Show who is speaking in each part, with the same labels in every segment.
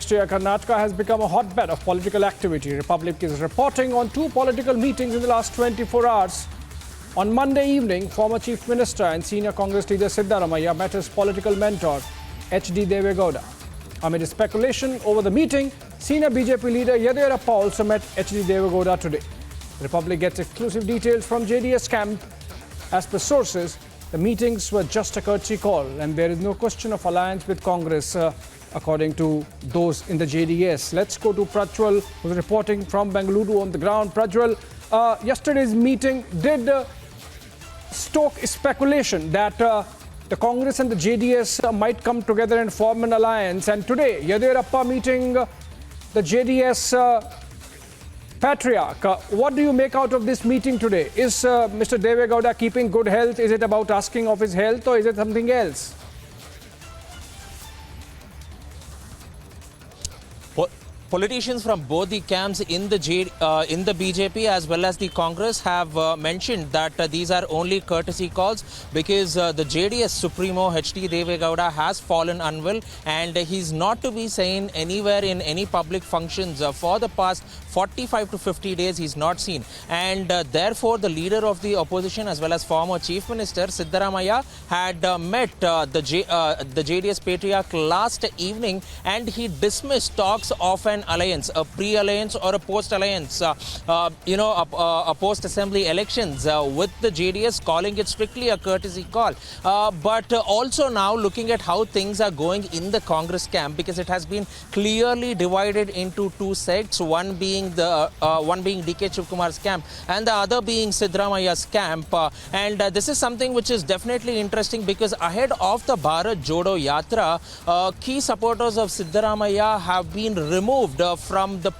Speaker 1: next year, Karnataka has become a hotbed of political activity. Republic is reporting on two political meetings in the last 24 hours. On Monday evening, former Chief Minister and senior Congress leader Siddaramaiah met his political mentor, Deve Gowda. Amid speculation over the meeting, senior BJP leader Yediyurappa also met Deve Gowda today. Republic gets exclusive details from JDS camp. As per sources, the meetings were just a courtesy call and there is no question of alliance with Congress, according to those in the JDS. Let's go to Prajwal, who's reporting from Bengaluru on the ground. Prajwal, yesterday's meeting did stoke speculation that the Congress and the JDS might come together and form an alliance. And today, Yediyurappa meeting the JDS patriarch. What do you make out of this meeting today? Is Mr. Deve Gowda keeping good health? Is it about asking of his health or is it something else?
Speaker 2: Politicians from both the camps in the BJP as well as the Congress have mentioned that these are only courtesy calls because the JDS Supremo Deve Gowda has fallen unwell and he's not to be seen anywhere in any public functions for the past 45 to 50 days. He's not seen, and therefore the leader of the opposition as well as former Chief Minister Siddaramaiah had met the JDS patriarch last evening, and he dismissed talks of an alliance, a pre-alliance or a post-alliance, a post-assembly elections with the JDS, calling it strictly a courtesy call. But also now looking at how things are going in the Congress camp, because it has been clearly divided into two sects, one being DK Shivkumar's camp and the other being Siddaramaiah's camp. And this is something which is definitely interesting because ahead of the Bharat Jodo Yatra, key supporters of Siddaramaiah have been removed from the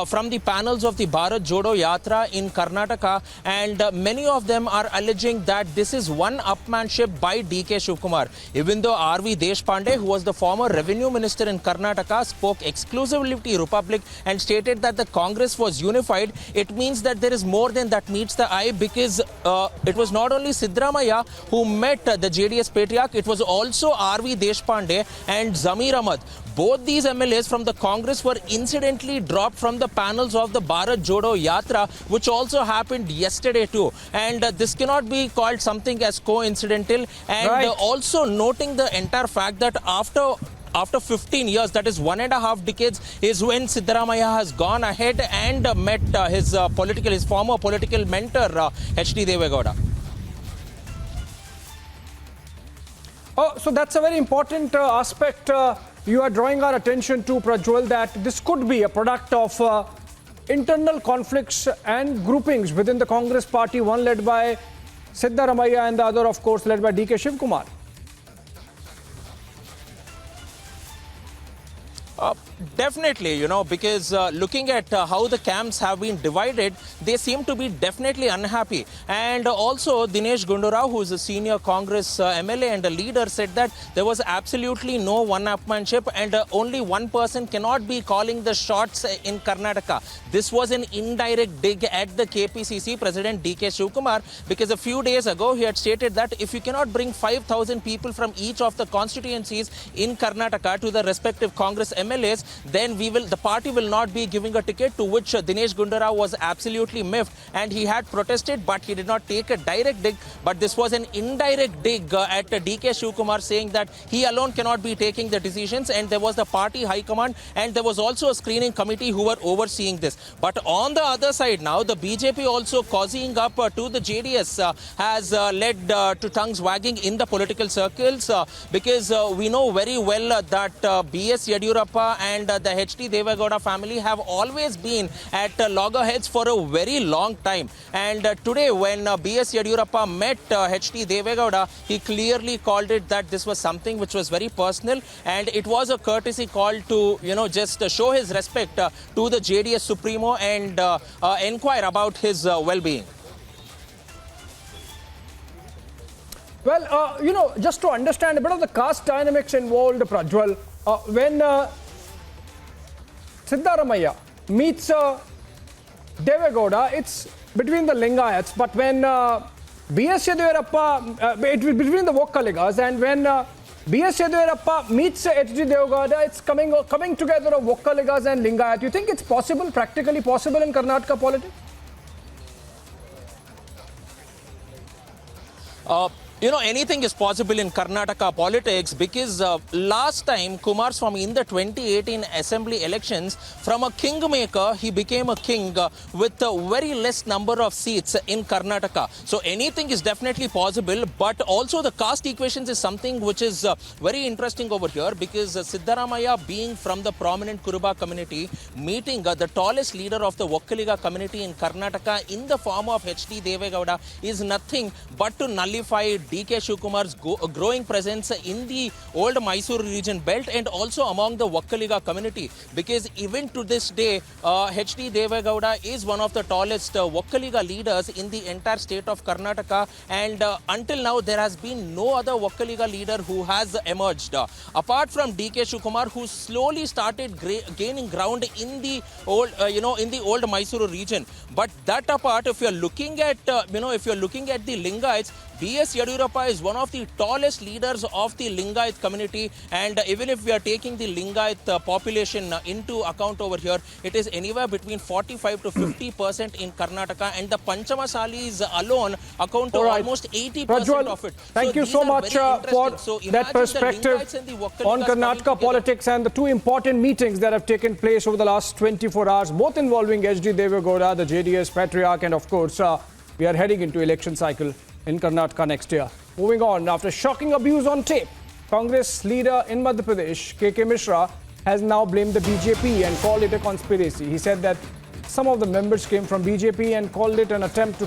Speaker 2: from the panels of the Bharat Jodo Yatra in Karnataka, and many of them are alleging that this is one upmanship by DK Shivkumar. Even though R.V. Deshpande, who was the former revenue minister in Karnataka, spoke exclusively to Republic and stated that the Congress was unified, it means that there is more than that meets the eye, because it was not only Siddaramaiah who met the JDS patriarch, it was also R.V. Deshpande and Zamir Ahmad. Both these MLAs from the Congress were incidentally dropped from the panels of the Bharat Jodo Yatra, which also happened yesterday too. And this cannot be called something as coincidental. And also noting the entire fact that after 15 years, that is 1.5 decades, is when Siddaramaiah has gone ahead and met his former political mentor, Deve Gowda.
Speaker 1: Oh, so that's a very important aspect you are drawing our attention to, Prajwal, that this could be a product of internal conflicts and groupings within the Congress party, one led by Siddaramaiah and the other, of course, led by DK Shivkumar.
Speaker 2: Definitely, because looking at how the camps have been divided, they seem to be definitely unhappy. And also, Dinesh Gundurao, who is a senior Congress MLA and a leader, said that there was absolutely no one-upmanship and only one person cannot be calling the shots in Karnataka. This was an indirect dig at the KPCC President DK Shivkumar, because a few days ago he had stated that if you cannot bring 5,000 people from each of the constituencies in Karnataka to the respective Congress MLAs, then the party will not be giving a ticket, to which Dinesh Gundurao was absolutely miffed, and he had protested, but he did not take a direct dig. But this was an indirect dig at DK Shivkumar, saying that he alone cannot be taking the decisions, and there was the party high command, and there was also a screening committee who were overseeing this. But on the other side now, the BJP also cozying up to the JDS has led to tongues wagging in the political circles, because we know very well that B.S. Yediyurappa and the Deve Gowda family have always been at loggerheads for a very long time. And today, when B.S. Yediyurappa met Deve Gowda, he clearly called it that this was something which was very personal, and it was a courtesy call to, just show his respect to the JDS Supremo and inquire about his well-being.
Speaker 1: Well, just to understand a bit of the caste dynamics involved, Prajwal, when Siddaramaiah meets Deve Gowda, it's between the Lingayats, but when B.S. Yediyurappa, between the Vokkaligas, and when B.S. Yediyurappa meets H.D. Gowda. It's coming together of Vokkaligas and Lingayat. You think it's possible, practically possible in Karnataka politics?
Speaker 2: Anything is possible in Karnataka politics because last time Kumaraswamy in the 2018 assembly elections, from a kingmaker, he became a king with a very less number of seats in Karnataka. So anything is definitely possible, but also the caste equations is something which is very interesting over here because Siddaramaiah, being from the prominent Kuruba community, meeting the tallest leader of the Vokkaliga community in Karnataka in the form of H.D. Deve Gowda is nothing but to nullify D.K. Shivkumar's growing presence in the old Mysore region belt and also among the Vokkaliga community, because even to this day, H.D. Deve Gowda is one of the tallest Vokkaliga leaders in the entire state of Karnataka, and until now there has been no other Vokkaliga leader who has emerged. Apart from D.K. Shivkumar, who slowly started gaining ground in the old, in the old Mysore region. But that apart, if you're looking at, the Lingayats, B.S. Yediyurappa is one of the tallest leaders of the Lingayat community, and even if we are taking the Lingayat population into account over here, it is anywhere between 45 to 50% in Karnataka, and the Panchamasalis alone account to almost 80% of it.
Speaker 1: Thank you so much for that perspective on Karnataka politics and the two important meetings that have taken place over the last 24 hours, both involving H.D. Deve Gowda, the JDS patriarch, and of course, we are heading into election cycle in Karnataka next year. Moving on, after shocking abuse on tape, Congress leader in Madhya Pradesh, K.K. Mishra, has now blamed the BJP and called it a conspiracy. He said that some of the members came from BJP and called it an attempt to